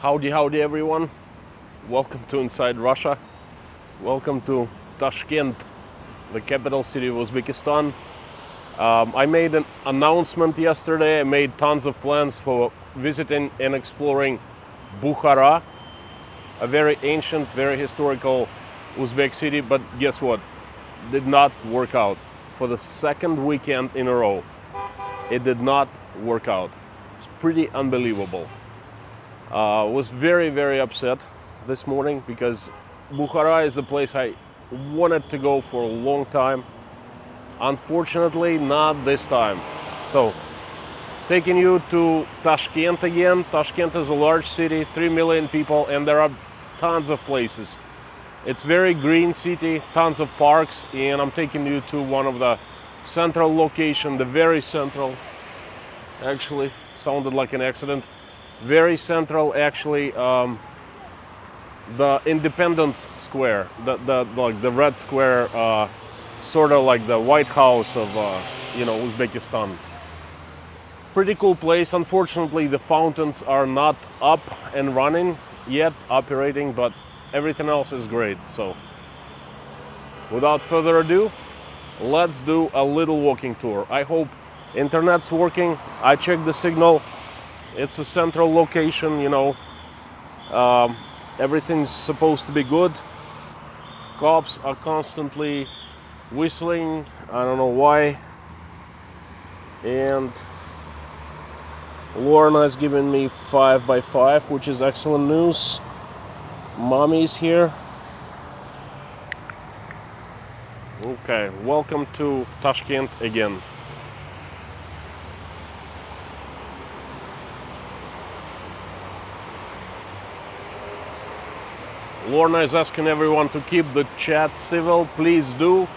Howdy everyone. Welcome to Inside Russia. Welcome to Tashkent, the capital city of Uzbekistan. I made an announcement yesterday. I made tons of plans for visiting and exploring Bukhara, a very ancient, very historical Uzbek city, but guess what? Did not work out. For the second weekend in a row, it did not work out. It's pretty unbelievable. Was very upset this morning because Bukhara is the place I wanted to go for a long time. Unfortunately, not this time. So, taking you to Tashkent again. Tashkent is a large city, 3 million people, and there are tons of places. It's very green city, tons of parks, and I'm taking you to one of the central location, the very central, actually, sounded like an accident. Very central, actually, the Independence Square, the red square, sort of like the White House of Uzbekistan. Pretty cool place. Unfortunately, the fountains are not up and running yet, operating, but everything else is great. So, without further ado, let's do a little walking tour. I hope internet's working. I checked the signal. It's a central location, everything's supposed to be good. Cops are constantly whistling, I don't know why. And Lorna is giving me 5x5, which is excellent news. Mommy's here. Okay, welcome to Tashkent again. Lorna is asking everyone to keep the chat civil. Please do.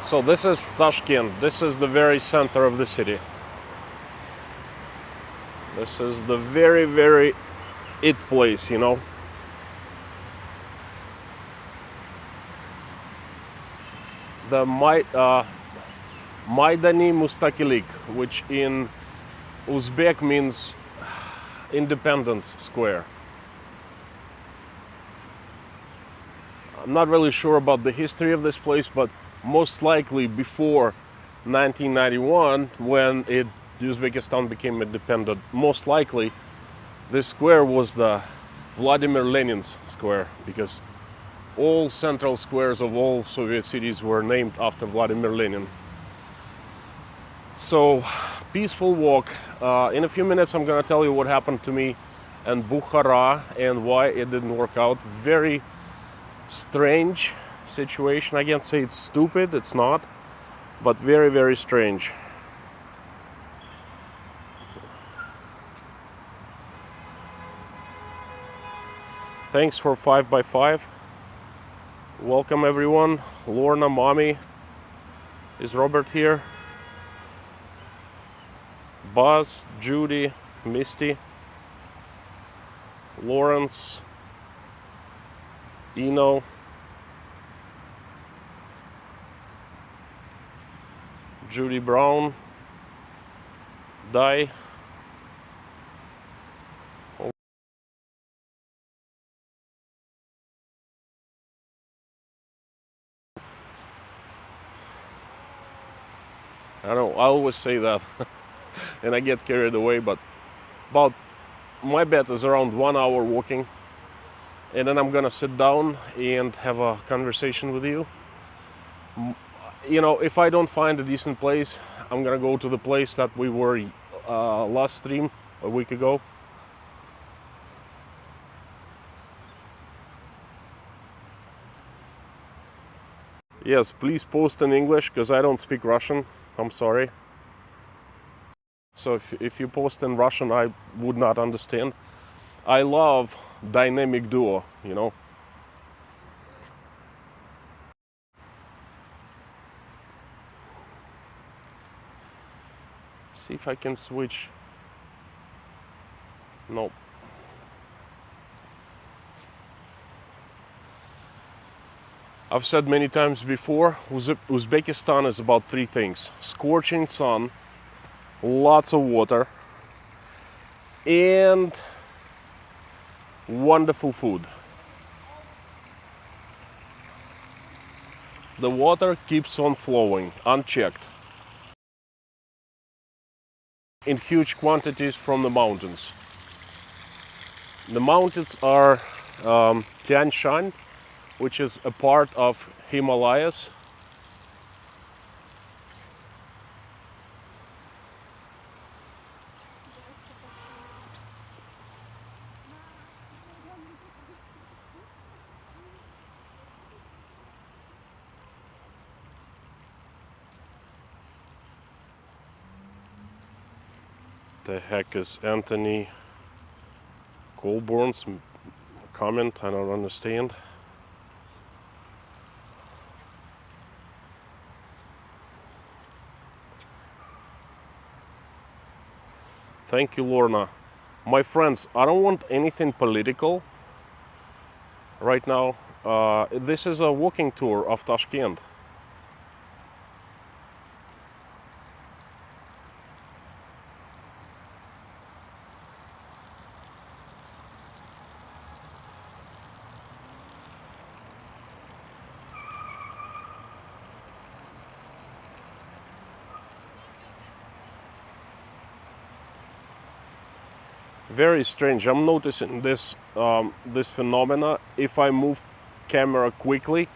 So this is Tashkent. This is the very center of the city. This is the very it place, The Maidani Mustaqilik, which in Uzbek means Independence Square. I'm not really sure about the history of this place, but most likely before 1991, when Uzbekistan became independent, most likely this square was the Vladimir Lenin's square, because all central squares of all Soviet cities were named after Vladimir Lenin. So, peaceful walk. In a few minutes I'm gonna tell you what happened to me in Bukhara and why it didn't work out. Very strange situation. I can't say it's stupid, it's not, but very strange. Thanks for 5x5. Welcome everyone. Lorna, Mommy. Is Robert here? Buzz, Judy, Misty, Lawrence, Eno, Judy Brown, Di. I don't know, I always say that and I get carried away, but my bet is around 1 hour walking, and then I'm gonna sit down and have a conversation with you. If I don't find a decent place, I'm gonna go to the place that we were last stream a week ago. Yes, please post in English, because I don't speak Russian. I'm sorry. So if you post in Russian, I would not understand. I love dynamic duo, you know. See if I can switch. Nope. I've said many times before, Uzbekistan is about three things: scorching sun, lots of water, and wonderful food. The water keeps on flowing, unchecked, in huge quantities from the mountains. The mountains are Tian Shan, which is a part of Himalayas. The heck is Anthony Colborn's comment? I don't understand. Thank you, Lorna. My friends, I don't want anything political right now. This is a walking tour of Tashkent. Very strange. I'm noticing this this phenomena. If I move camera quickly,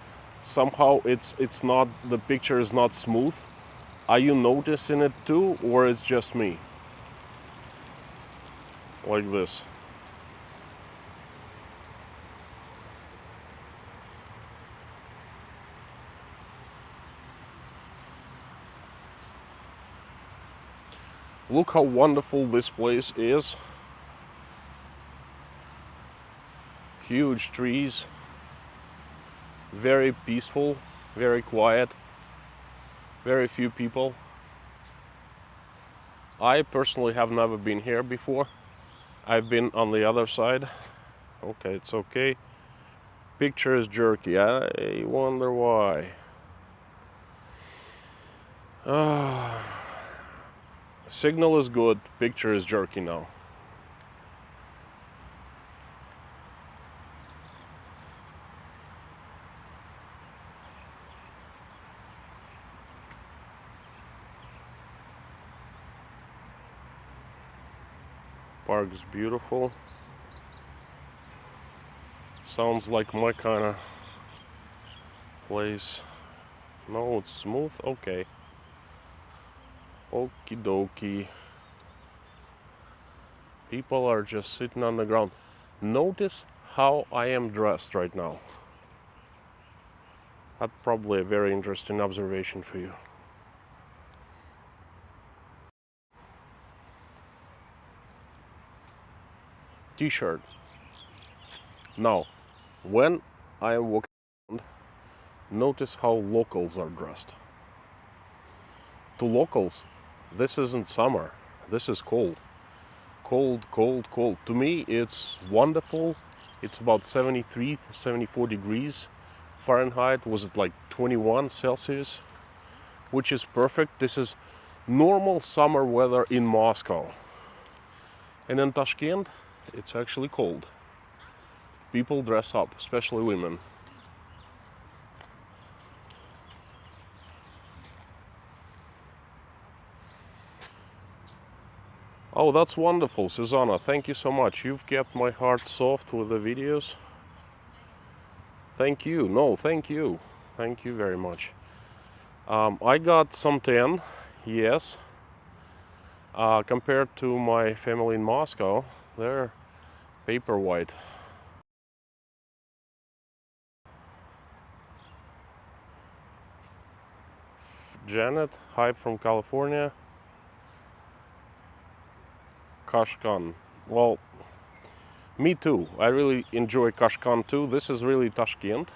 somehow it's not, the picture is not smooth. Are you noticing it too, or it's just me? Like this. Look how wonderful this place is. Huge trees, very peaceful, very quiet, very few people. I personally have never been here before. I've been on the other side. Okay, it's okay. Picture is jerky. I wonder why. Signal is good, picture is jerky now. Park's beautiful. Sounds like my kind of place. No, it's smooth. Okay. Okie dokie. People are just sitting on the ground. Notice how I am dressed right now. That's probably a very interesting observation for you. T-shirt. Now, when I am walking around, notice how locals are dressed. To locals, this isn't summer. This is cold. Cold, cold, cold. To me, it's wonderful. It's about 73, 74 degrees Fahrenheit. Was it like 21 Celsius? Which is perfect. This is normal summer weather in Moscow. And in Tashkent, it's actually cold. People dress up, especially women. Oh, that's wonderful, Susanna. Thank you so much. You've kept my heart soft with the videos. Thank you. No, thank you. Thank you very much. I got some tan, yes. Compared to my family in Moscow, they're paper white. Janet, hi from California. Kashkan. Well, Me too. I really enjoy Kashkan too. This is really Tashkent,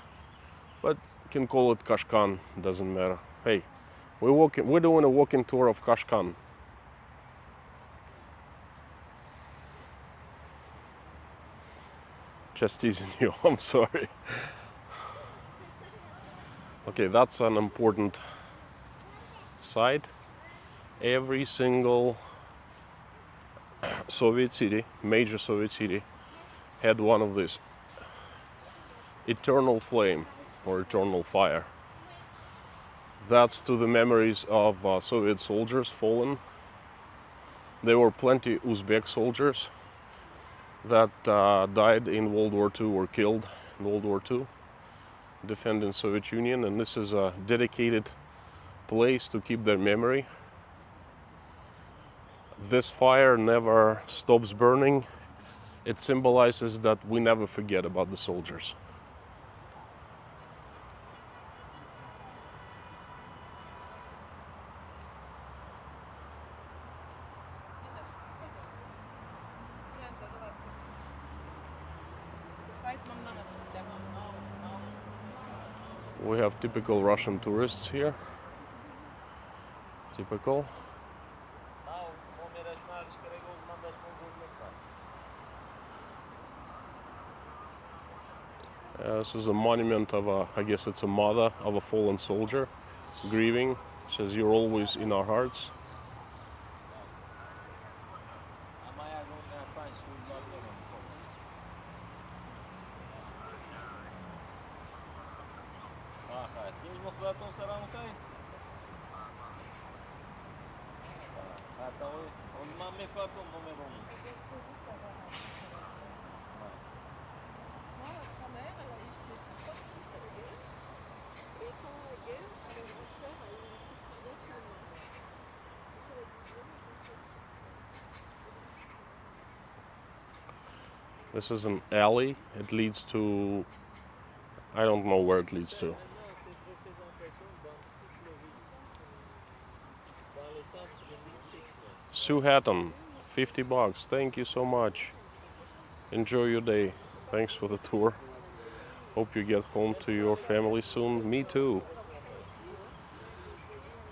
but you can call it Kashkan, doesn't matter. Hey, we're doing a walking tour of Kashkan. Just teasing you, I'm sorry. Okay, that's an important site. Every single Soviet city, major Soviet city, had one of these. Eternal flame or eternal fire. That's to the memories of Soviet soldiers fallen. There were plenty Uzbek soldiers that died in World War II or killed in World War II defending Soviet Union, and this is a dedicated place to keep their memory. This fire never stops burning. It symbolizes that we never forget about the soldiers. We have typical Russian tourists here. Typical. This is a monument of I guess it's a mother of a fallen soldier, grieving. It says, "You're always in our hearts." This is an alley. It leads to, I don't know where it leads to. Sue Hatton, $50. Thank you so much. Enjoy your day. Thanks for the tour. Hope you get home to your family soon. Me too.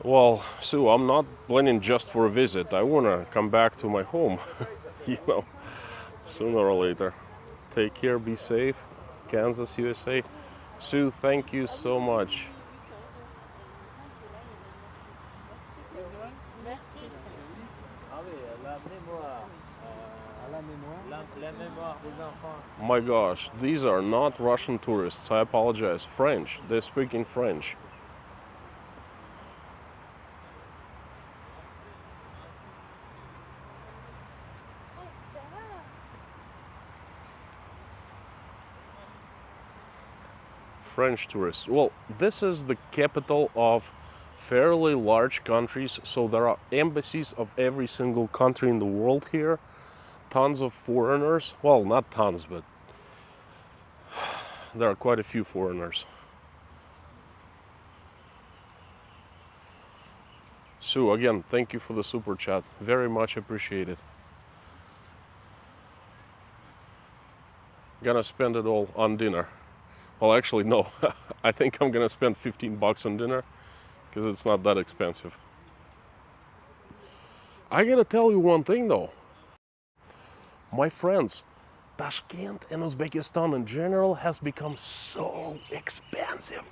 Well, Sue, I'm not planning just for a visit. I want to come back to my home, sooner or later. Take care, be safe. Kansas, USA. Sue, thank you so much. My gosh, these are not Russian tourists. I apologize. French. They're speaking French. French tourists. Well, this is the capital of fairly large countries, so there are embassies of every single country in the world here. Tons of foreigners. Well, not tons, but there are quite a few foreigners. Sue, again, thank you for the super chat. Very much appreciated. Gonna spend it all on dinner. Well, actually, no. I think I'm gonna spend $15 on dinner because it's not that expensive. I gotta tell you one thing though. My friends, Tashkent and Uzbekistan in general has become so expensive.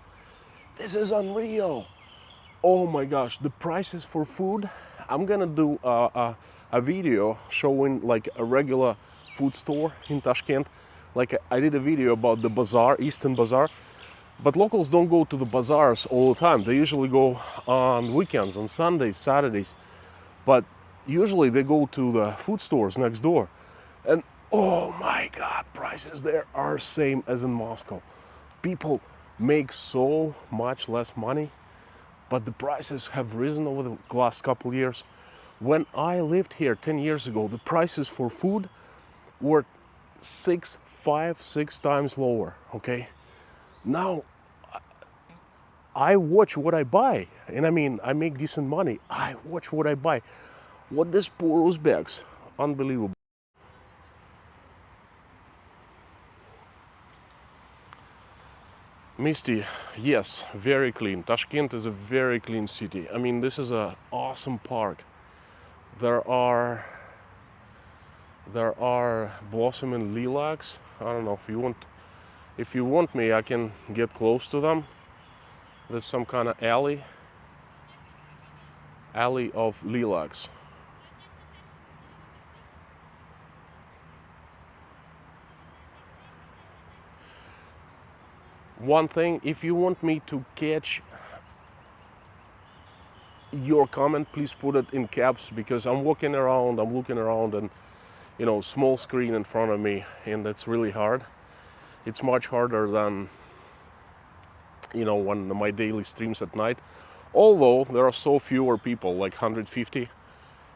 This is unreal. Oh my gosh, the prices for food. I'm gonna do a video showing like a regular food store in Tashkent. Like I did a video about the bazaar, Eastern Bazaar. But locals don't go to the bazaars all the time. They usually go on weekends, on Sundays, Saturdays. But usually they go to the food stores next door. And oh my God, prices there are same as in Moscow. People make so much less money, but the prices have risen over the last couple years. When I lived here 10 years ago, the prices for food were 6 times lower, okay? Now, I watch what I buy, and I mean, I make decent money. I watch what I buy. What these poor Uzbeks, unbelievable. Misty, yes, very clean. Tashkent is a very clean city. I mean, this is an awesome park. There are blossoming lilacs. I don't know if you want me, I can get close to them. There's some kind of alley of lilacs. One thing, if you want me to catch your comment, please put it in caps, because I'm walking around, I'm looking around, and small screen in front of me, and that's really hard. It's much harder than when my daily streams at night. Although there are so fewer people, like 150,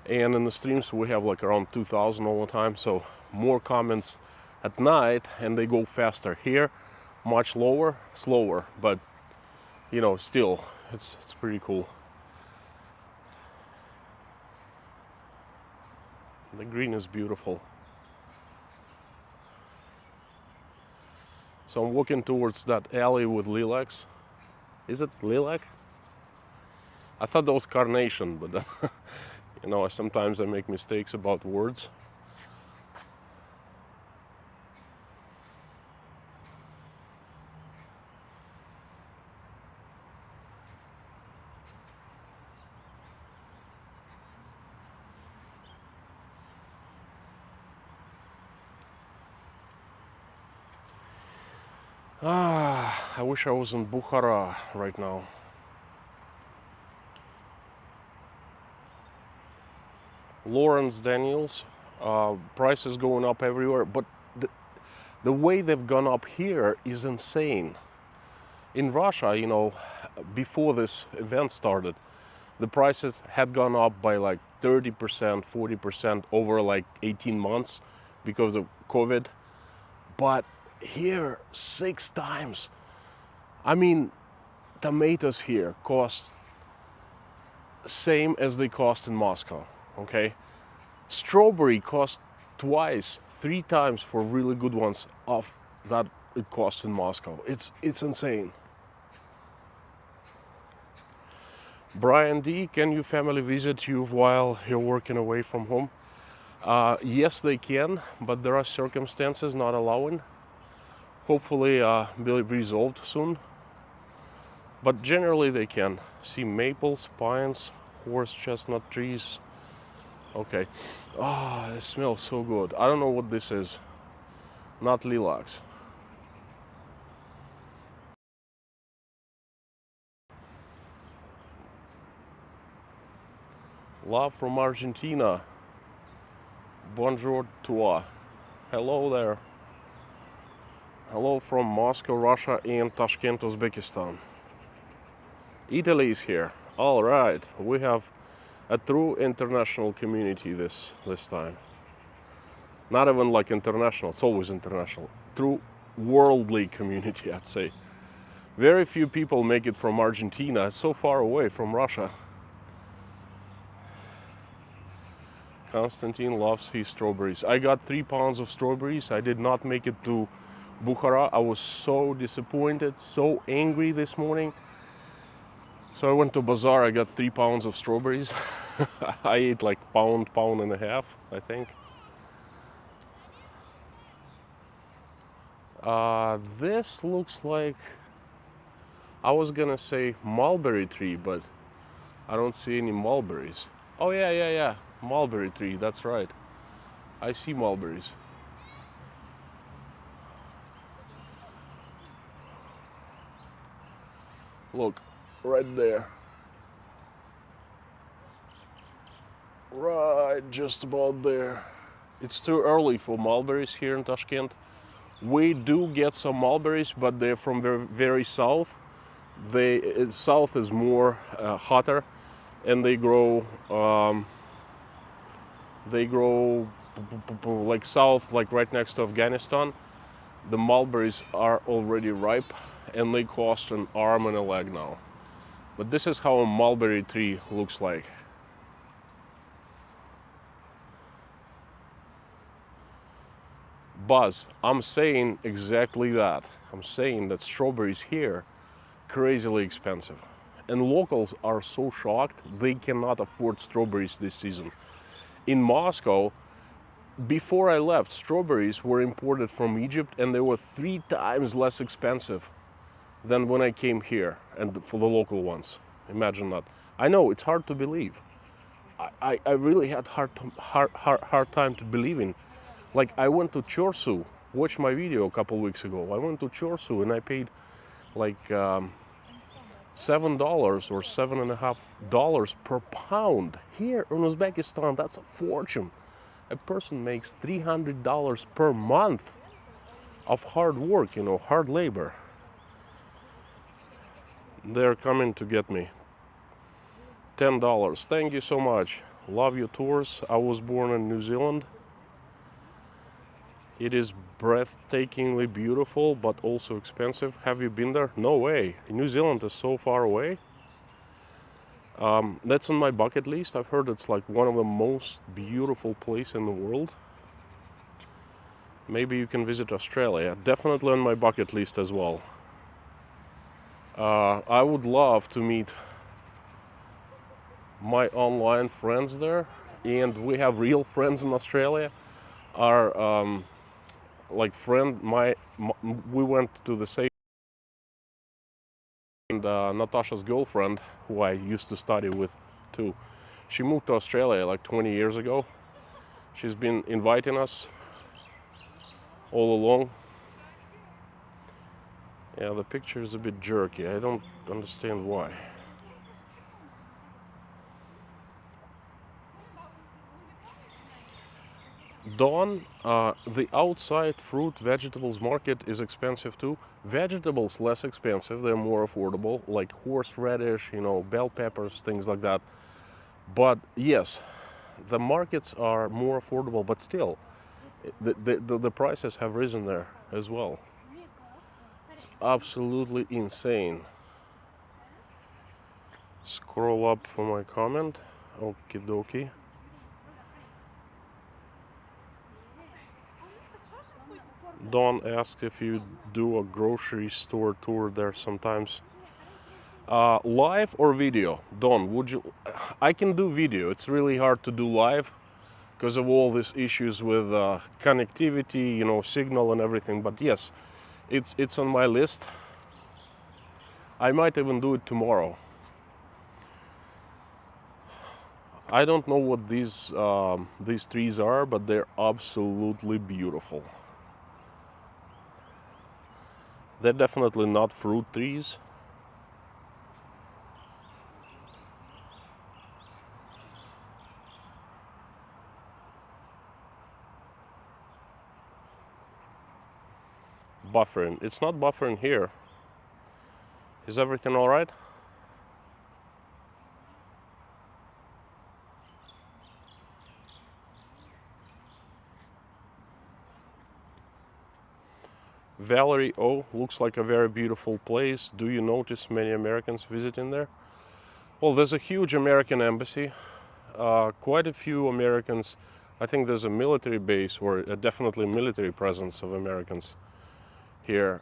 and in the streams we have like around 2,000 all the time, so more comments at night, and they go faster. Here, much slower, but still, it's pretty cool. The green is beautiful. So I'm walking towards that alley with lilacs. Is it lilac? I thought that was carnation, but sometimes I make mistakes about words. I wish I was in Bukhara right now. Lawrence Daniels, prices going up everywhere, but the way they've gone up here is insane. In Russia, before this event started, the prices had gone up by like 30%, 40% over like 18 months because of COVID. But here, 6 times. I mean, tomatoes here cost same as they cost in Moscow, okay? Strawberry cost twice, 3 times for really good ones of that it costs in Moscow. It's insane. Brian D, can your family visit you while you're working away from home? Yes, they can, but there are circumstances not allowing. Hopefully will be resolved soon. But generally they can. See maples, pines, horse chestnut trees. Okay. It smells so good. I don't know what this is. Not lilacs. Love from Argentina. Bonjour toi. Hello there. Hello from Moscow, Russia, and Tashkent, Uzbekistan. Italy is here. All right, we have a true international community this time. Not even like international, it's always international. True worldly community, I'd say. Very few people make it from Argentina. It's so far away from Russia. Konstantin loves his strawberries. I got 3 pounds of strawberries. I did not make it to Bukhara. I was so disappointed, so angry this morning. So I went to bazaar, I got 3 pounds of strawberries. I ate like pound and a half, I think. This looks like, I was gonna say mulberry tree, but I don't see any mulberries. Oh yeah, mulberry tree, that's right. I see mulberries. Look, right there. Right, just about there. It's too early for mulberries here in Tashkent. We do get some mulberries, but they're from very south. South is more hotter, and they grow like south, like right next to Afghanistan. The mulberries are already ripe, and they cost an arm and a leg now. But this is how a mulberry tree looks like. Buzz, I'm saying exactly that. I'm saying that strawberries here crazily expensive. And locals are so shocked they cannot afford strawberries this season. In Moscow, before I left, strawberries were imported from Egypt and they were 3 times less expensive than when I came here and for the local ones. Imagine that. I know it's hard to believe. I really had hard time to believe in. Like I went to Chorsu, watch my video a couple weeks ago. I went to Chorsu and I paid like $7 or $7.50 per pound. Here in Uzbekistan, that's a fortune. A person makes $300 per month of hard work, you know, hard labor. They're coming to get me. $10. Thank you so much. Love your tours. I was born in New Zealand. It is breathtakingly beautiful, but also expensive. Have you been there? No way. New Zealand is so far away. That's on my bucket list. I've heard it's like one of the most beautiful places in the world. Maybe you can visit Australia. Definitely on my bucket list as well. I would love to meet my online friends there, and we have real friends in Australia. Our like friend, we went to the same, and Natasha's girlfriend, who I used to study with too, she moved to Australia like 20 years ago. She's been inviting us all along. Yeah, the picture is a bit jerky. I don't understand why. Don, the outside fruit vegetables market is expensive too. Vegetables less expensive, they're more affordable, like horseradish, you know, bell peppers, things like that. But yes, the markets are more affordable, but still, the prices have risen there as well. It's absolutely insane. Scroll up for my comment. Okie dokie. Don asked if you do a grocery store tour there sometimes. Live or video? Don, would you? I can do video. It's really hard to do live because of all these issues with connectivity, you know, signal and everything. But yes, it's on my list. I might even do it tomorrow. I don't know what these trees are, but they're absolutely beautiful. They're definitely not fruit trees. Buffering. It's not buffering here. Is everything all right? Valerie O, looks like a very beautiful place. Do you notice many Americans visiting there? Well, there's a huge American embassy. Quite a few Americans. I think there's a military base or a definitely military presence of Americans here.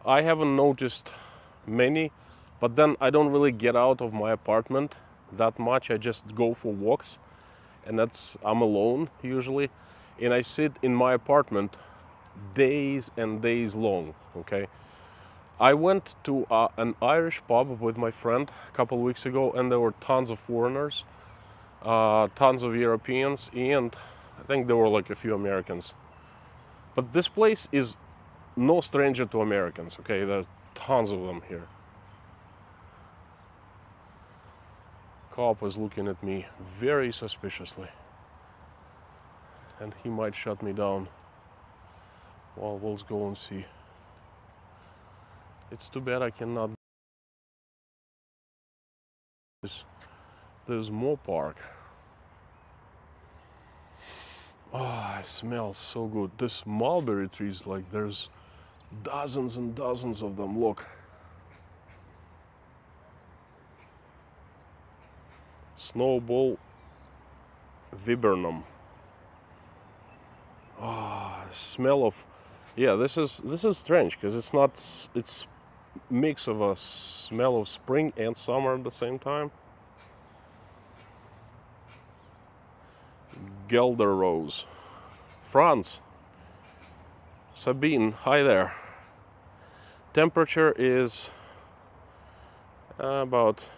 I haven't noticed many, but then I don't really get out of my apartment that much. I just go for walks, and I'm alone usually, and I sit in my apartment days and days long. Okay, I went to an Irish pub with my friend a couple weeks ago, and there were tons of foreigners, tons of Europeans, and I think there were like a few Americans. But this place is no stranger to Americans. Okay, there's tons of them here. Cop is looking at me very suspiciously, and he might shut me down. Well, let's go and see. It's too bad I cannot. There's more park. Oh, it smells so good. This mulberry trees, like there's dozens and dozens of them. Look. Snowball viburnum. Smell of, yeah, this is strange because it's not, it's mix of a smell of spring and summer at the same time. Gelder rose. France. Sabine, hi there. Temperature is about,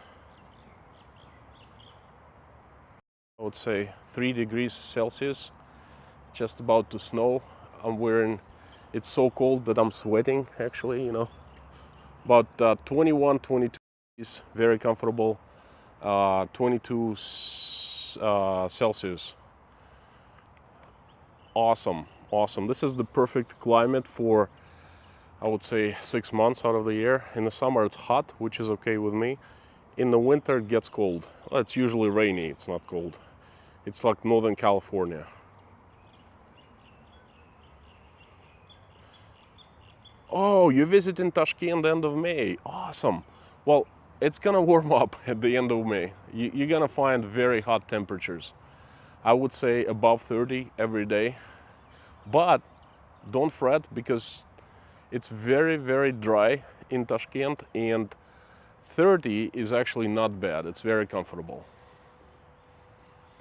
I would say, 3 degrees Celsius. Just about to snow. I'm wearing, it's so cold that I'm sweating actually, you know. About 21, 22 is very comfortable. 22 Celsius. Awesome, awesome. This is the perfect climate for, I would say, 6 months out of the year. In the summer it's hot, which is okay with me. In the winter it gets cold. Well, it's usually rainy, it's not cold. It's like Northern California. Oh, you visit in Tashkent end of May. Awesome. Well, it's gonna warm up at the end of May. You're gonna find very hot temperatures. I would say above 30 every day. But don't fret because it's very, very dry in Tashkent, and 30 is actually not bad. It's very comfortable.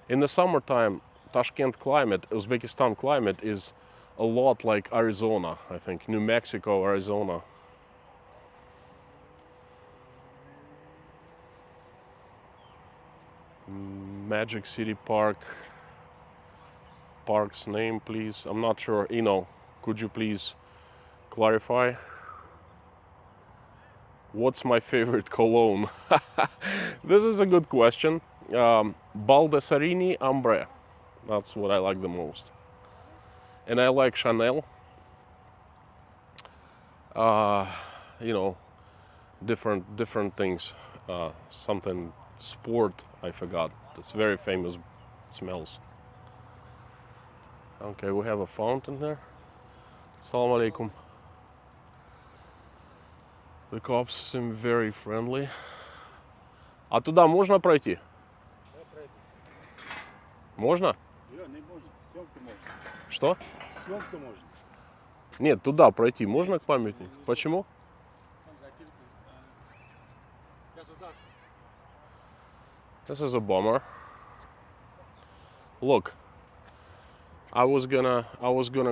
In the summertime, Tashkent climate, Uzbekistan climate is a lot like Arizona, I think, New Mexico, Arizona. Magic City Park. Park's name, please. I'm not sure. Eno, could you please clarify? What's my favorite cologne? This is a good question. Baldessarini Ambre. That's what I like the most. And I like Chanel. You know, different things. Something sport, I forgot. It's very famous smells. Okay, we have a fountain there. Assalamu alaikum. The cops seem very friendly. А туда можно пройти? Можно? Не можно. Съемки можно. Что? Съемки можно. Нет, туда пройти можно к памятнику? Почему? This is a bummer. Look, I was gonna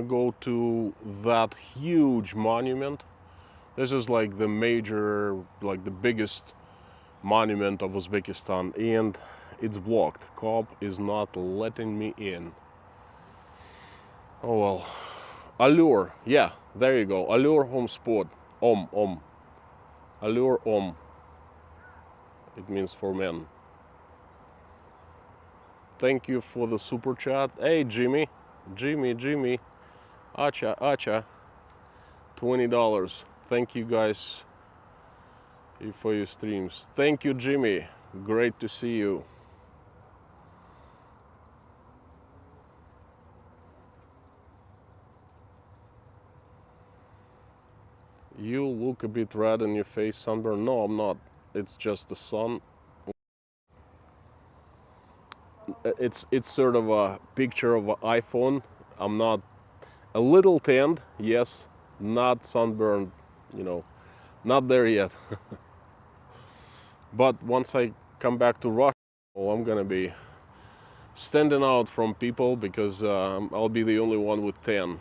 go to that huge monument. This is like the major, like the biggest monument of Uzbekistan, and it's blocked. Cop is not letting me in. Oh well. Allure, yeah, there you go. Allure home sport. Om. Allure om. It means for men. Thank you for the super chat. Hey, Jimmy. Acha. $20. Thank you guys for your streams. Thank you, Jimmy. Great to see you. You look a bit red in your face, sunburn. No, I'm not. It's just the sun. It's sort of a picture of an iPhone. I'm not a little tanned, yes, not sunburned, you know, not there yet. But once I come back to Russia, I'm gonna be standing out from people because I'll be the only one with tan.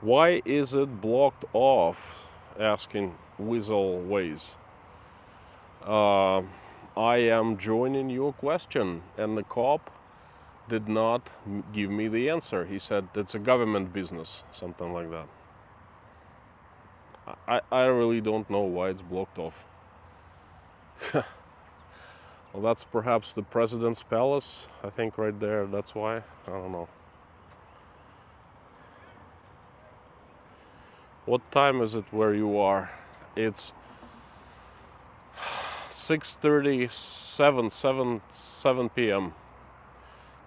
Why is it blocked off? Asking Weasel Ways. I am joining your question, and the cop did not give me the answer. He said it's a government business, something like that. I really don't know why it's blocked off. Well, that's perhaps the president's palace, I think, right there. That's why. I don't know. What time is it where you are? It's 6:37, 7 p.m.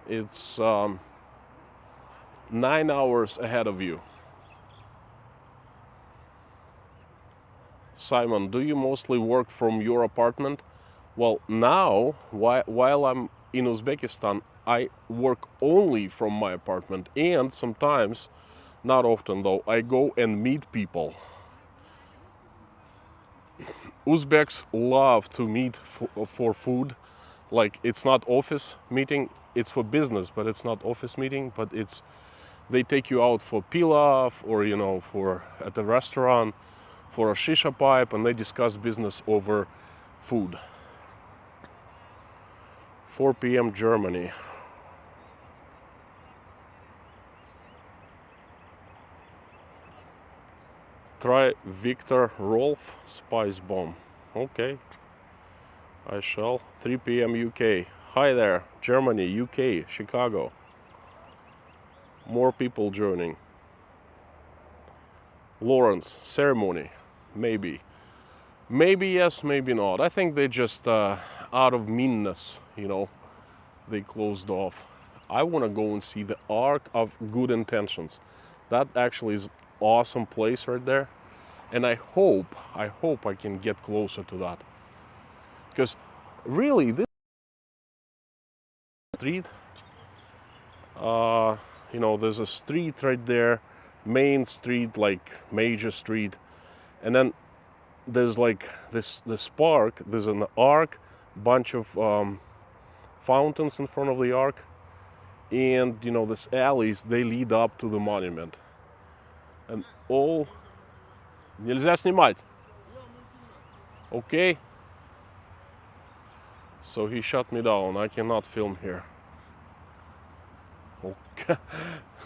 It's 9 hours ahead of you. Simon, do you mostly work from your apartment? Well, now, while I'm in Uzbekistan, I work only from my apartment, and sometimes, not often though, I go and meet people. Uzbeks love to meet for food. Like, it's not office meeting, it's for business, but it's not office meeting, but they take you out for pilaf, or for at a restaurant for a shisha pipe, and they discuss business over food. 4 p.m. Germany. Try Victor Rolf Spice Bomb. Okay, I shall. 3 p.m. UK. Hi there, Germany, UK, Chicago. More people joining. Lawrence, ceremony. Maybe. Maybe yes, maybe not. I think they just, out of meanness, they closed off. I want to go and see the Ark of Good Intentions. That actually is awesome place right there. And I hope I can get closer to that. Because really, this street, there's a street right there, main street, like major street. And then there's like this park, there's an ark, bunch of fountains in front of the ark. And, these alleys, they lead up to the monument. And all... Нельзя снимать. Okay. So he shut me down. I cannot film here. Okay.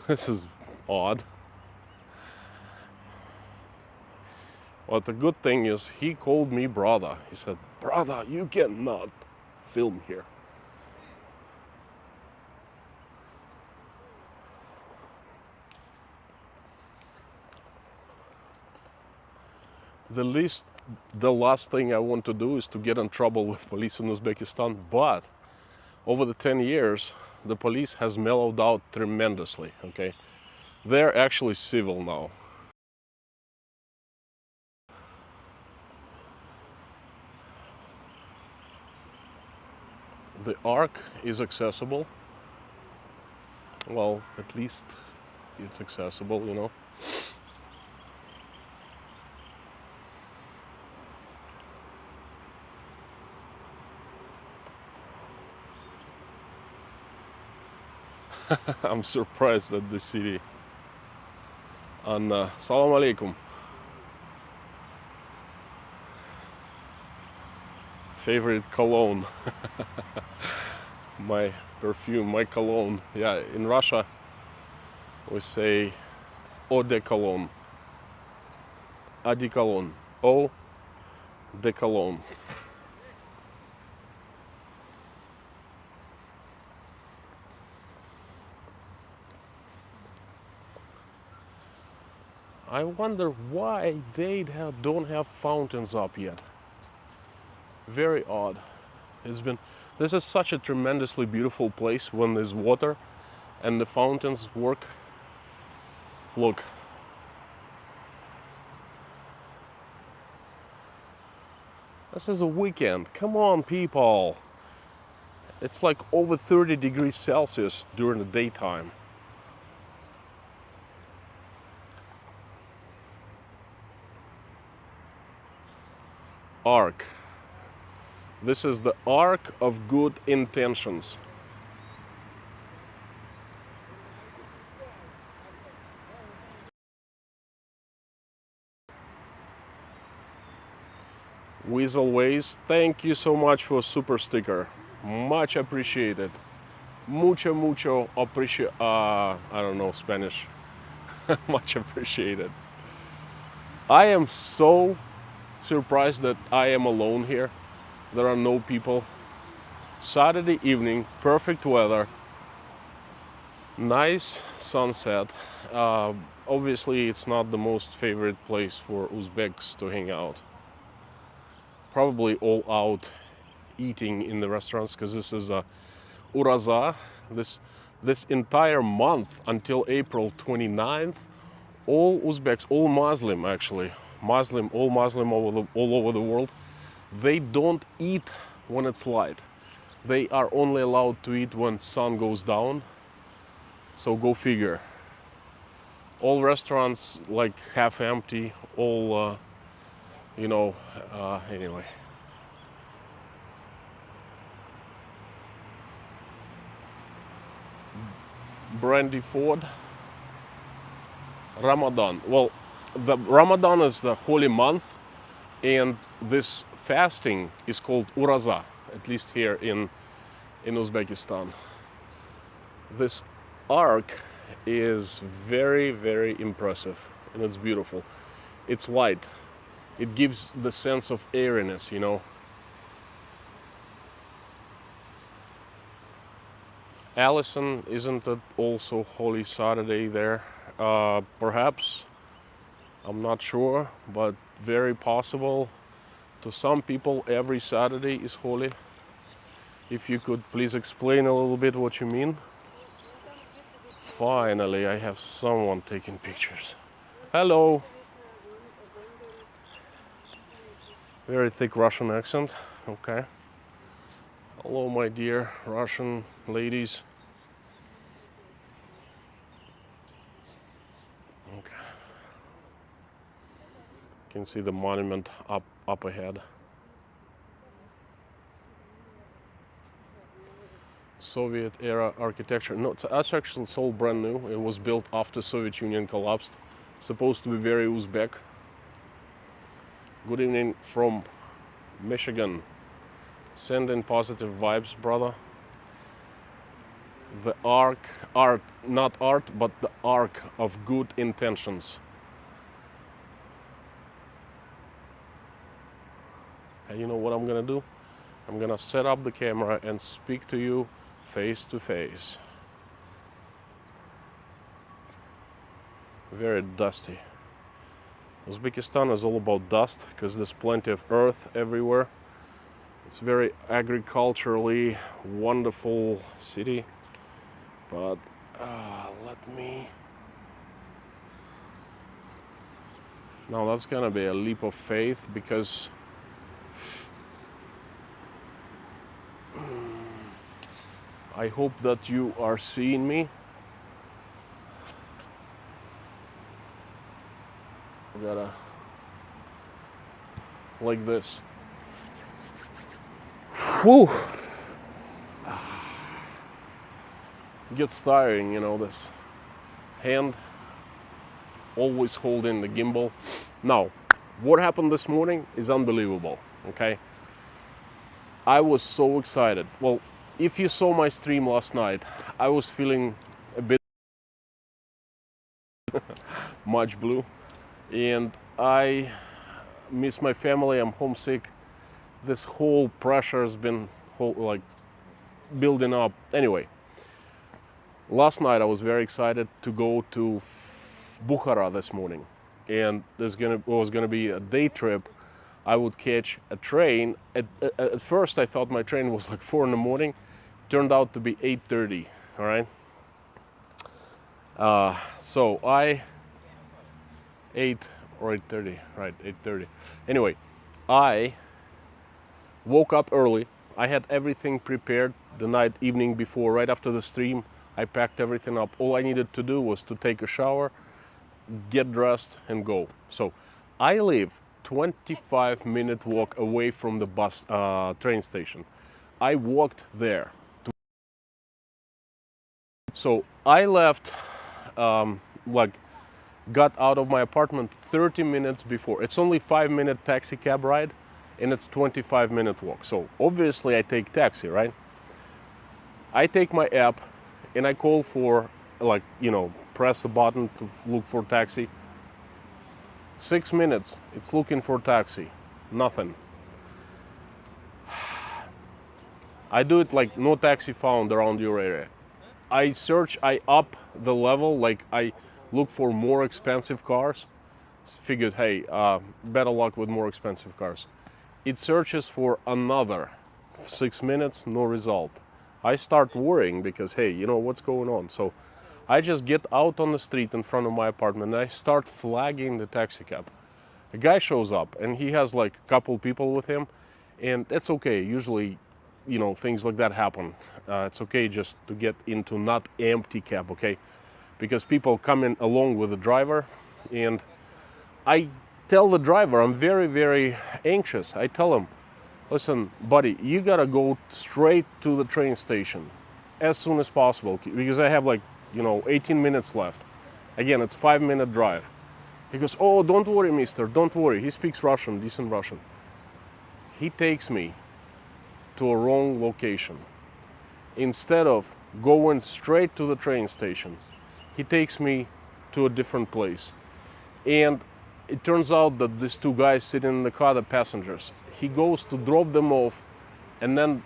This is odd. But the good thing is he called me brother. He said, brother, you cannot film here. The last thing I want to do is to get in trouble with police in Uzbekistan, but over the 10 years, the police has mellowed out tremendously, okay? They're actually civil now. The Ark is accessible. Well, at least it's accessible, I'm surprised at the city. And salam alaikum. Favorite cologne. My perfume, my cologne. Yeah, in Russia we say eau de cologne. Eau de cologne. Eau de cologne. I wonder why they don't have fountains up yet. Very odd. This is such a tremendously beautiful place when there's water and the fountains work. Look. This is a weekend. Come on, people. It's like over 30 degrees Celsius during the daytime. Ark. This is the Ark of Good Intentions. Weaselways, thank you so much for super sticker. Much appreciated. Mucho appreciate. I don't know Spanish. Much appreciated. I am so surprised that I am alone here. There are no people. Saturday evening, perfect weather, nice sunset. Obviously, it's not the most favorite place for Uzbeks to hang out. Probably all out eating in the restaurants, because this is a Uraza. This entire month until April 29th, all Uzbeks, all Muslim actually, all Muslim all over the world, they don't eat when it's light. They are only allowed to eat when sun goes down. So go figure. All restaurants like half empty, all, anyway. Brandy Ford, Ramadan. Well, the Ramadan is the holy month, and this fasting is called Uraza, at least here in Uzbekistan. This arc is very, very impressive, and it's beautiful. It's light. It gives the sense of airiness, you know. Allison, isn't it also Holy Saturday there? Perhaps, I'm not sure, but very possible. To some people, every Saturday is holy. If you could please explain a little bit what you mean. Finally, I have someone taking pictures. Hello. Very thick Russian accent. Okay. Hello, my dear Russian ladies. Okay. You can see the monument up ahead. Soviet era architecture. No, it's actually all brand new. It was built after Soviet Union collapsed. Supposed to be very Uzbek. Good evening from Michigan. Send in positive vibes, brother. The art, not art, but the arc of good intentions. And you know what I'm gonna do? I'm gonna set up the camera and speak to you face to face. Very dusty. Uzbekistan is all about dust because there's plenty of earth everywhere. It's a very agriculturally wonderful city, but now that's gonna be a leap of faith because I hope that you are seeing me. We gotta like this. Whew. Gets tiring, you know, this hand always holding the gimbal. Now, what happened this morning is unbelievable, okay? I was so excited. Well, if you saw my stream last night, I was feeling a bit much blue, and I miss my family. I'm homesick. This whole pressure has been like building up. Anyway, last night I was very excited to go to Bukhara this morning, and there's was gonna be a day trip. I would catch a train. At first I thought my train was like 4 in the morning. Turned out to be 8:30. All right. So I 8 or 8:30, right? 8:30. Anyway, I woke up early. I had everything prepared the evening before, right after the stream. I packed everything up. All I needed to do was to take a shower, get dressed, and go. So I live 25-minute walk away from the train station. I walked there. So I left, got out of my apartment 30 minutes before. It's only 5-minute taxi cab ride, and it's 25-minute walk. So obviously I take taxi, right? I take my app and I call for, press a button to look for taxi. 6 minutes, it's looking for taxi. Nothing. I do it like no taxi found around your area. I up the level, like I look for more expensive cars. Figured, hey, better luck with more expensive cars. It searches for another 6 minutes, no result. I start worrying because, hey, you know what's going on? So I just get out on the street in front of my apartment and I start flagging the taxi cab. A guy shows up and he has like a couple people with him, And that's okay. Usually, things like that happen. It's okay just to get into not empty cab, okay? Because people come in along with the driver, and I tell the driver I'm very, very anxious. I tell him, listen, buddy, you gotta go straight to the train station as soon as possible because I have 18 minutes left. Again, it's 5-minute drive. He goes, oh, don't worry, mister, don't worry. He speaks Russian, decent Russian. He takes me to a wrong location. Instead of going straight to the train station, he takes me to a different place. And it turns out that these two guys sitting in the car, the passengers, he goes to drop them off and then,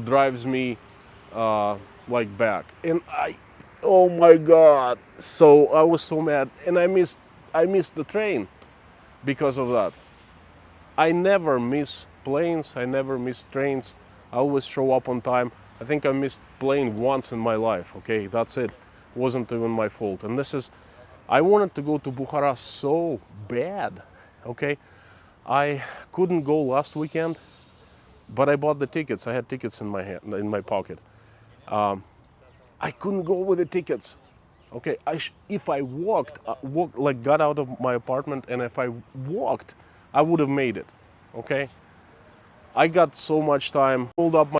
drives me back. And oh my God. So I was so mad, and I missed the train because of that. I never miss planes, I never miss trains. I always show up on time. I think I missed plane once in my life, okay? That's it. Wasn't even my fault. And I wanted to go to Bukhara so bad, okay? I couldn't go last weekend, but I bought the tickets. I had tickets in my pocket. I couldn't go with the tickets. Okay, if I got out of my apartment, and if I walked, I would have made it. Okay, I got so much time. Pulled up my.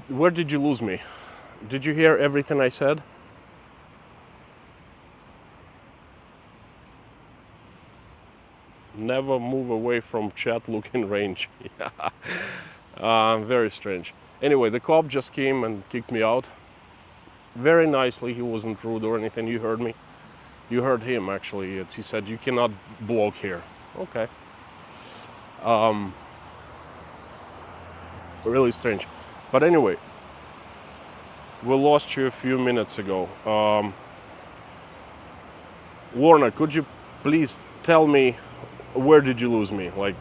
Where did you lose me? Did you hear everything I said? Never move away from chat-looking range. Very strange. Anyway, the cop just came and kicked me out. Very nicely, he wasn't rude or anything. You heard me. You heard him, actually. He said, you cannot block here. Okay. Really strange. But anyway, we lost you a few minutes ago. Lorna, could you please tell me, where did you lose me? Like,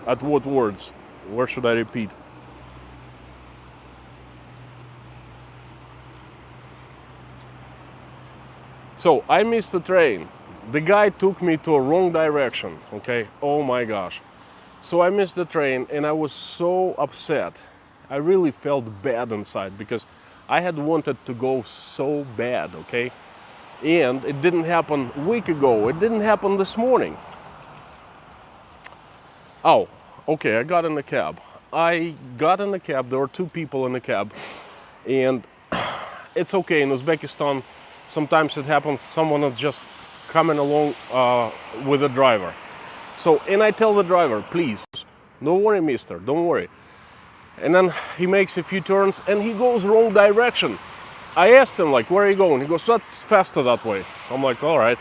at what words? Where should I repeat? So, I missed the train. The guy took me to a wrong direction, okay? Oh my gosh. So I missed the train, and I was so upset. I really felt bad inside because I had wanted to go so bad, okay? And it didn't happen a week ago. It didn't happen this morning. Oh, okay, I got in the cab. There were two people in the cab. And it's okay, in Uzbekistan, sometimes it happens, someone is just coming along with the driver. So, and I tell the driver, please, don't worry, mister, don't worry. And then he makes a few turns and he goes wrong direction. I asked him, like, where are you going? He goes, that's faster that way. I'm like, all right.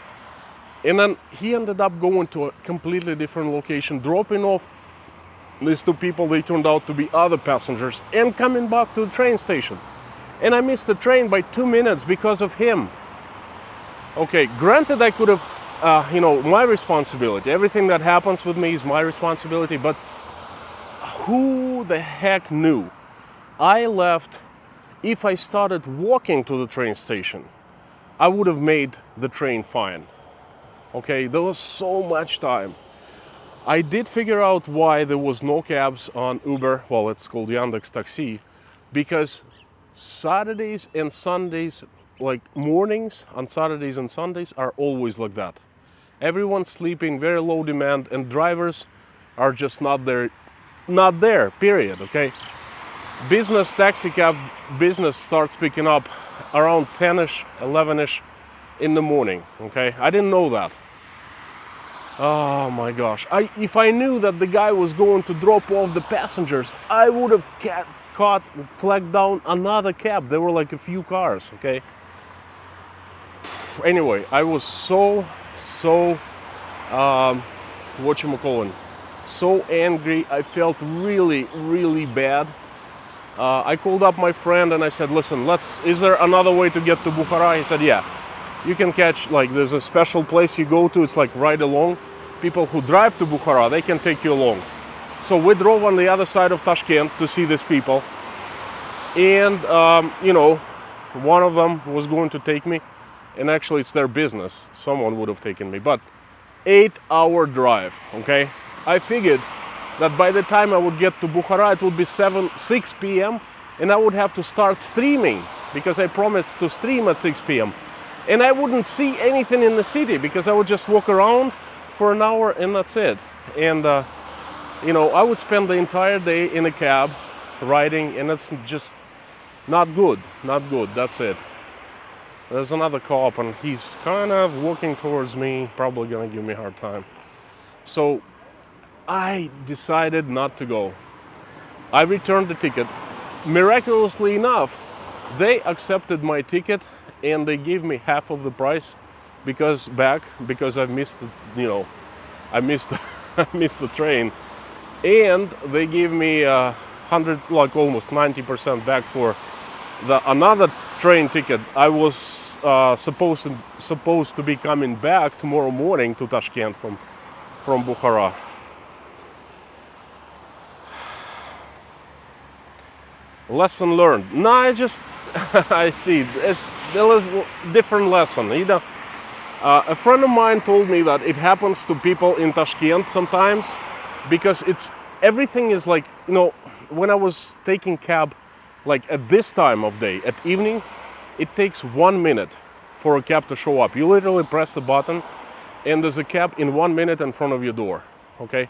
And then he ended up going to a completely different location, dropping off these two people. They turned out to be other passengers, and coming back to the train station. And I missed the train by 2 minutes because of him. Okay, granted, I could have, my responsibility. Everything that happens with me is my responsibility, but who the heck knew? I left. If I started walking to the train station, I would have made the train fine. Okay, there was so much time. I did figure out why there was no cabs on Uber, well, it's called Yandex Taxi, because Saturdays and Sundays, like mornings on Saturdays and Sundays, are always like that. Everyone's sleeping, very low demand, and drivers are just not there, period, okay? Business, taxi cab business starts picking up around 10-ish, 11-ish in the morning, okay? I didn't know that. Oh my gosh. If I knew that the guy was going to drop off the passengers, I would have flagged down another cab. There were like a few cars, okay? Anyway, I was so angry. I felt really, really bad. I called up my friend and I said, listen, is there another way to get to Bukhara? He said, yeah. You can catch, like, there's a special place you go to, it's like right along. People who drive to Bukhara, they can take you along. So we drove on the other side of Tashkent to see these people. And, you know, one of them was going to take me. And actually, it's their business. Someone would have taken me. But 8-hour drive, okay? I figured that by the time I would get to Bukhara, it would be 6 p.m. and I would have to start streaming because I promised to stream at 6 p.m. And I wouldn't see anything in the city because I would just walk around for an hour and that's it. And, you know, I would spend the entire day in a cab riding, and it's just not good, not good, that's it. There's another cop and he's kind of walking towards me, probably gonna give me a hard time. So I decided not to go. I returned the ticket. Miraculously enough, they accepted my ticket and they gave me half of the price because I've missed the, you know, I missed the train, and they gave me 100, like almost 90% back for another train ticket. I was supposed to be coming back tomorrow morning to Tashkent from Bukhara. Lesson learned. No, I see. There is a different lesson. You know, a friend of mine told me that it happens to people in Tashkent sometimes because everything is like, you know, when I was taking cab, like at this time of day, at evening, it takes 1 minute for a cab to show up. You literally press the button and there's a cab in 1 minute in front of your door, okay?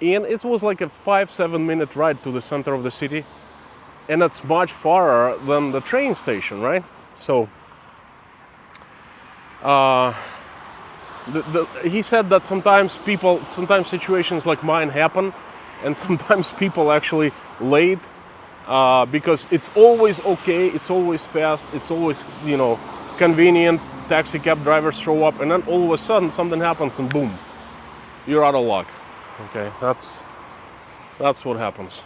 And it was like a 5-7 minute ride to the center of the city. And that's much farther than the train station, right? So, he said that sometimes situations like mine happen, and sometimes people actually late because it's always okay, it's always fast, it's always, you know, convenient. Taxi cab drivers show up, and then all of a sudden something happens, and boom, you're out of luck. Okay, that's what happens.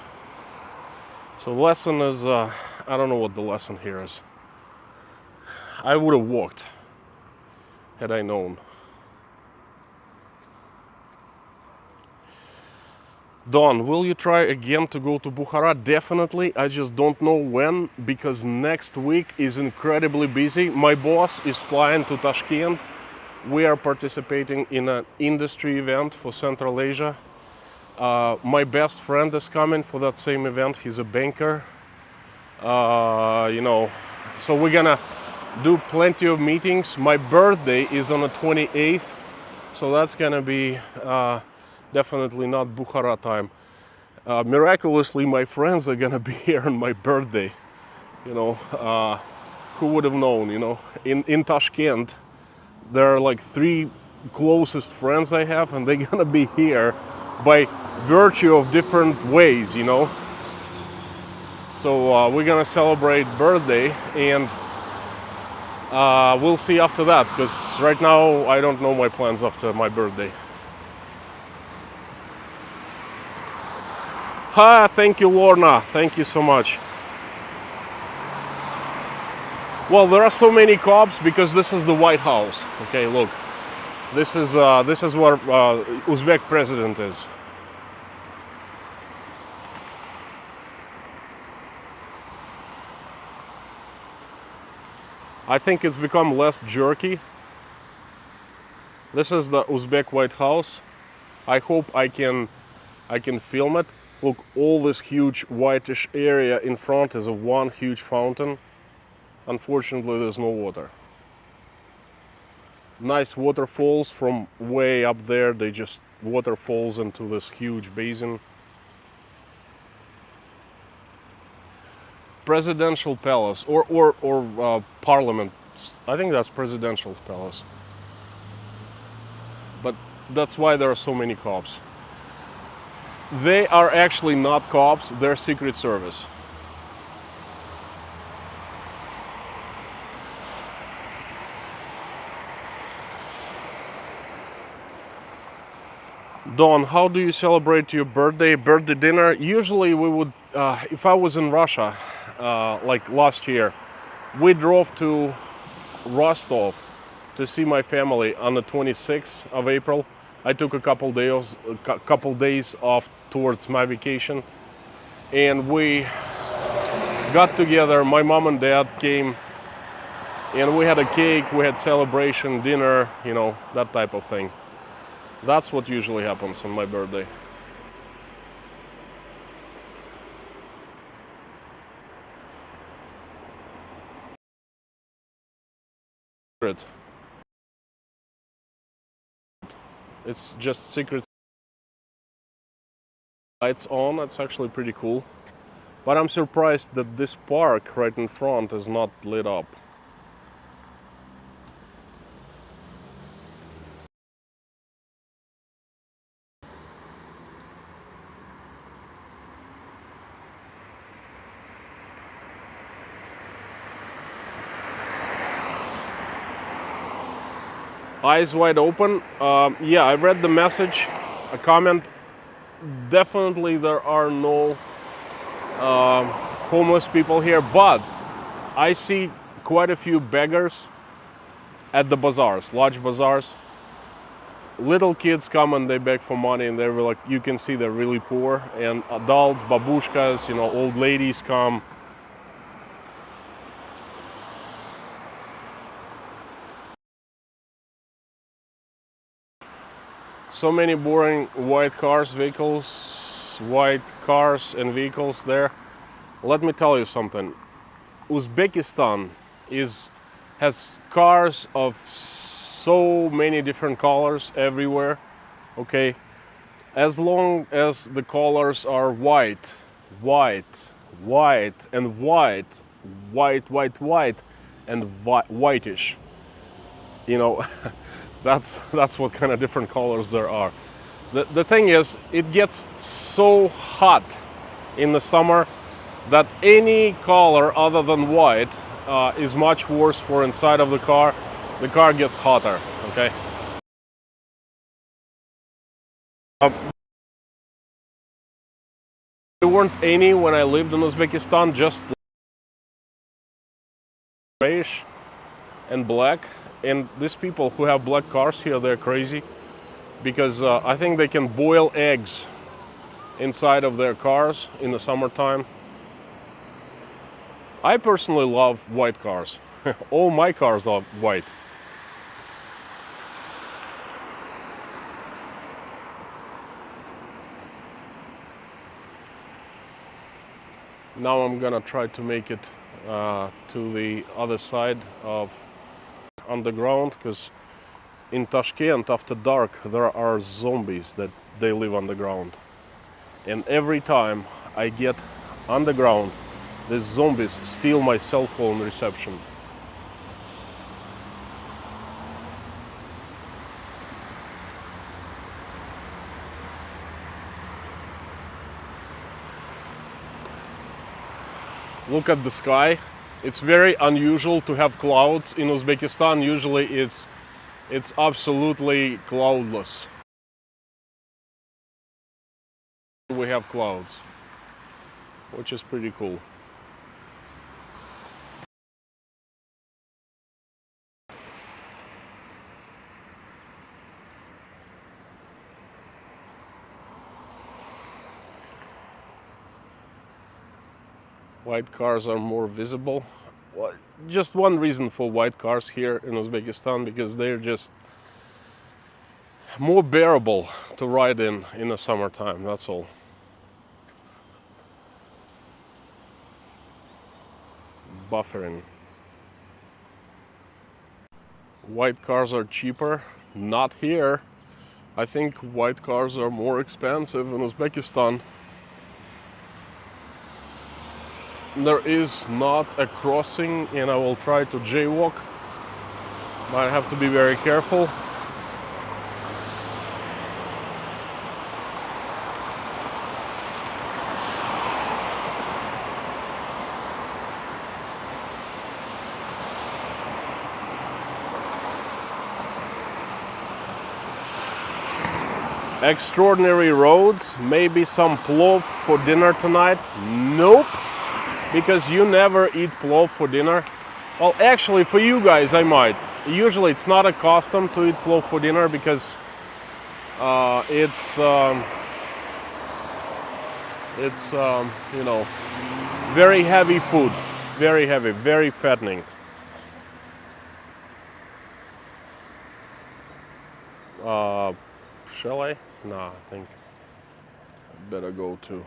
So the lesson is, I don't know what the lesson here is. I would have walked had I known. Don, will you try again to go to Bukhara? Definitely. I just don't know when, because next week is incredibly busy. My boss is flying to Tashkent. We are participating in an industry event for Central Asia. My best friend is coming for that same event. He's a banker. You know, so we're gonna do plenty of meetings. My birthday is on the 28th, so that's gonna be definitely not Bukhara time. Miraculously, my friends are gonna be here on my birthday. You know, who would have known? You know, in Tashkent, there are like 3 closest friends I have, and they're gonna be here by virtue of different ways, you know. So we're gonna celebrate birthday, and we'll see after that, because right now I don't know my plans after my birthday. Thank you, Lorna. Thank you so much. Well, there are so many cops because this is the White House. Okay, look, this is where Uzbek president is. I think it's become less jerky. This is the Uzbek White House. I hope I can film it. Look, all this huge whitish area in front is one huge fountain. Unfortunately, there's no water. Nice waterfalls from way up there. They just waterfalls into this huge basin. Presidential palace or parliament. I think that's presidential palace. But that's why there are so many cops. They are actually not cops, they're Secret Service. Don, how do you celebrate your birthday dinner? Usually we would, if I was in Russia, like last year, we drove to Rostov, to see my family on the 26th of April. I took a couple days off towards my vacation, and we got together. My mom and dad came, and we had a cake, we had celebration, dinner, you know, that type of thing. That's what usually happens on my birthday. It's just secret lights on. It's actually pretty cool. But I'm surprised that this park right in front is not lit up. Eyes wide open. Yeah, I read the message, a comment. Definitely there are no homeless people here, but I see quite a few beggars at the bazaars, large bazaars. Little kids come and they beg for money, and they're like, you can see they're really poor. And adults, babushkas, you know, old ladies come. So many boring white cars and vehicles there. Let me tell you something. Uzbekistan has cars of so many different colors everywhere. Okay, as long as the colors are white, and whitish, you know. That's what kind of different colors there are. The thing is, it gets so hot in the summer that any color other than white is much worse for inside of the car. The car gets hotter, okay? There weren't any when I lived in Uzbekistan, just grayish and black. And these people who have black cars here, they're crazy, because I think they can boil eggs inside of their cars in the summertime. I personally love white cars. All my cars are white. Now I'm gonna try to make it to the other side of underground, because in Tashkent after dark there are zombies that they live underground, and every time I get underground these zombies steal my cell phone reception. Look at the sky. It's very unusual to have clouds in Uzbekistan. Usually it's absolutely cloudless. We have clouds, which is pretty cool. White cars are more visible. Well, just one reason for white cars here in Uzbekistan, because they're just more bearable to ride in the summertime, that's all. Buffering. White cars are cheaper. Not here. I think white cars are more expensive in Uzbekistan. There is not a crossing, and I will try to jaywalk. Might have to be very careful. Extraordinary roads. Maybe some plov for dinner tonight? Nope. Because you never eat plov for dinner. Well, actually, for you guys, I might. Usually it's not a custom to eat plov for dinner because it's you know, very heavy food, very heavy, very fattening. Shall I? No, I think I better go to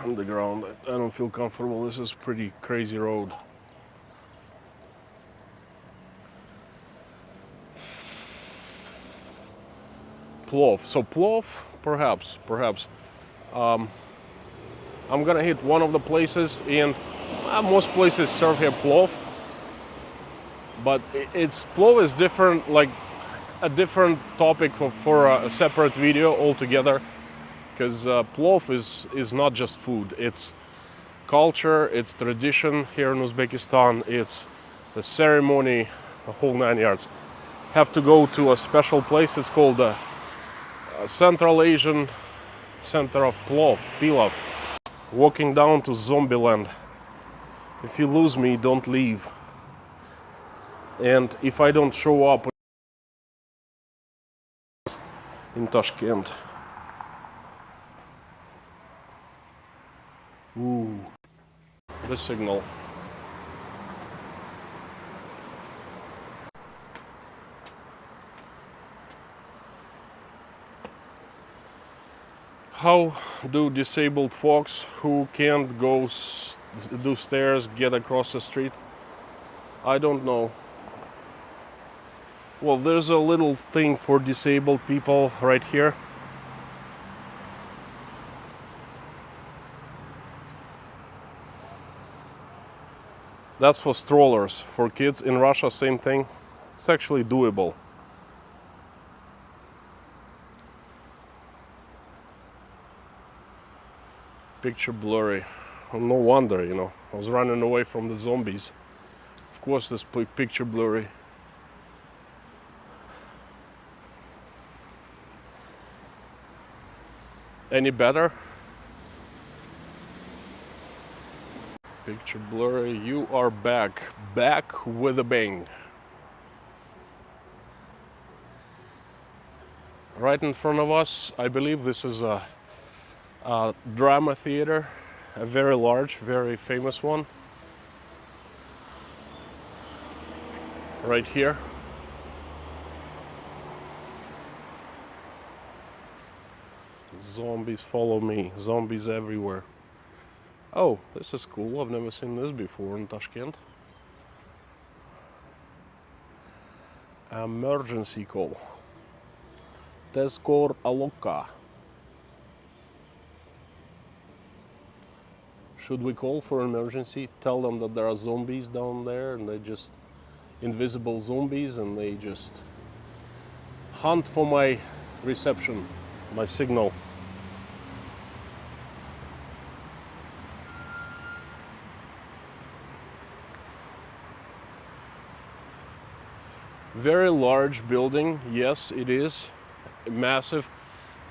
underground. I don't feel comfortable. This is a pretty crazy road. Plov. So plov, perhaps. I'm gonna hit one of the places, and most places serve here plov, but it's plov is different, like a different topic for a separate video altogether, because plov is not just food. It's culture, it's tradition here in Uzbekistan. It's the ceremony, the whole 9 yards. Have to go to a special place. It's called the Central Asian Center of Plov, pilaf. Walking down to zombie land. If you lose me, don't leave. And if I don't show up in Tashkent. Ooh, the signal. How do disabled folks who can't go do stairs get across the street? I don't know. Well, there's a little thing for disabled people right here. That's for strollers. For kids in Russia, same thing. It's actually doable. Picture blurry. Well, no wonder, you know. I was running away from the zombies. Of course, this picture blurry. Any better? Picture blurry. You are back. Back with a bang. Right in front of us, I believe this is a drama theater, a very large, very famous one. Right here. Zombies follow me. Zombies everywhere. Oh, this is cool. I've never seen this before in Tashkent. Emergency call. Teskor Aloka. Should we call for an emergency? Tell them that there are zombies down there and they just invisible zombies and they just hunt for my reception, my signal. Very large building, yes, it is massive,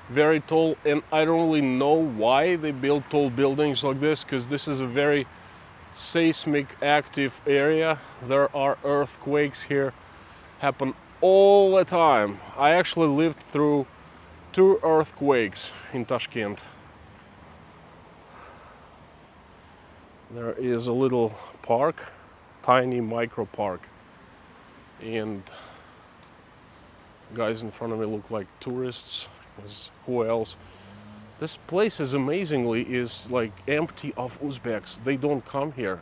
very tall, and I don't really know why they build tall buildings like this, because this is a very seismic active area. There are earthquakes here, happen all the time. I actually lived through 2 earthquakes in Tashkent. There is a little park, tiny micro park, and guys in front of me look like tourists, because who else? This place is amazingly like empty of Uzbeks. They don't come here.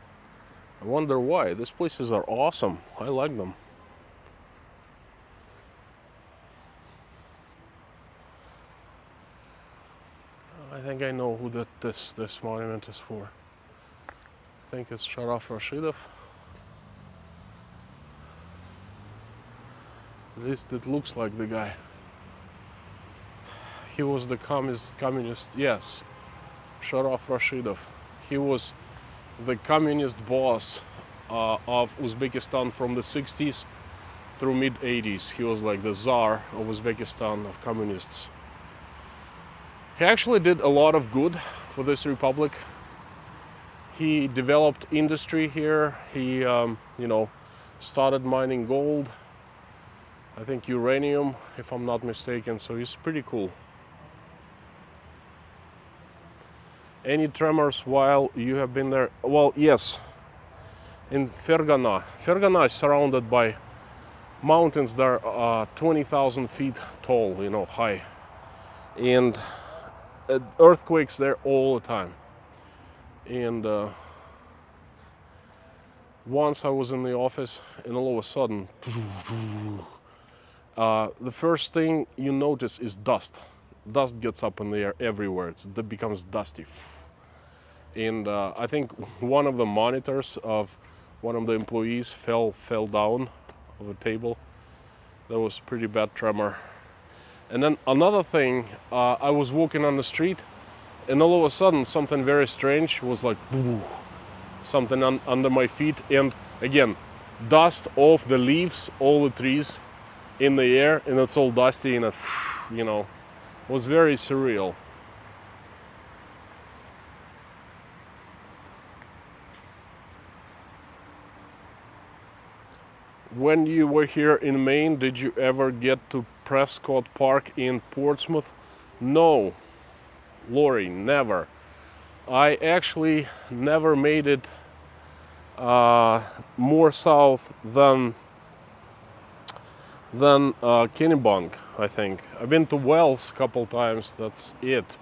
I wonder why. These places are awesome. I like them. I think I know who this monument is for. I think it's Sharaf Rashidov. At least it looks like the guy. He was the communist, yes, Sharaf Rashidov. He was the communist boss of Uzbekistan from the 60s through mid-80s. He was like the Tsar of Uzbekistan, of communists. He actually did a lot of good for this republic. He developed industry here. He, you know, started mining gold. I think uranium, if I'm not mistaken. So he's pretty cool. Any tremors while you have been there? Well, yes. In Fergana. Fergana is surrounded by mountains that are 20,000 feet tall, you know, high. And earthquakes there all the time. And once I was in the office and all of a sudden, the first thing you notice is dust. Dust gets up in the air everywhere. It becomes dusty. And I think one of the monitors of one of the employees fell down of a table. That was a pretty bad tremor. And then another thing, I was walking on the street and all of a sudden something very strange was like something under my feet, and again, dust off the leaves, all the trees in the air, and it's all dusty, and it, you know, was very surreal. When you were here in Maine, did you ever get to Prescott Park in Portsmouth? No, Lori, never. I actually never made it more south than Kennebunk, I think. I've been to Wells a couple times, that's it.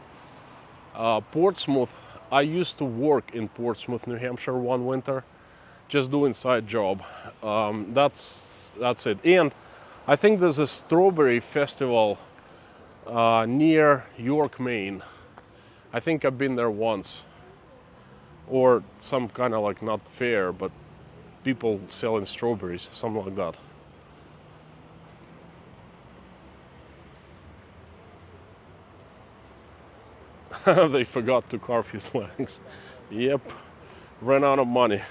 Portsmouth, I used to work in Portsmouth, New Hampshire one winter, just doing side job. That's it. And I think there's a strawberry festival near York, Maine. I think I've been there once. Or some kind of like, not fair, but people selling strawberries, something like that. They forgot to carve his legs. Yep, ran out of money.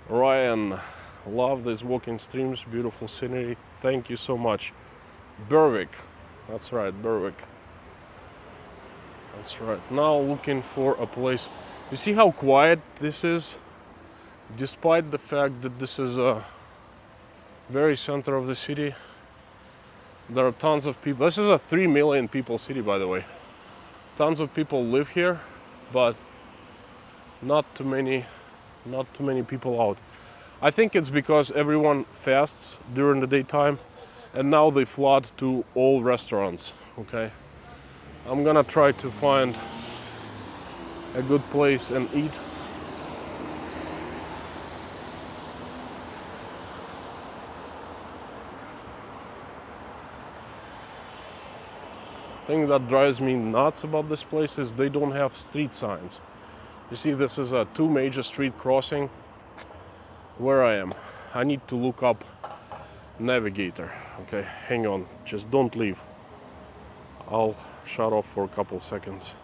Ryan, love these walking streams, beautiful scenery. Thank you so much. Berwick, that's right, Berwick. That's right. Now looking for a place. You see how quiet this is? Despite the fact that this is a very center of the city, there are tons of people. This is a 3 million people city, by the way. Tons of people live here, but not too many people out. I think it's because everyone fasts during the daytime, and now they flood to all restaurants. Okay, I'm gonna try to find a good place and eat. Thing that drives me nuts about this place is they don't have street signs. You see, this is a 2 major street crossing where I am. I need to look up navigator. Okay, hang on, just don't leave. I'll shut off for a couple seconds.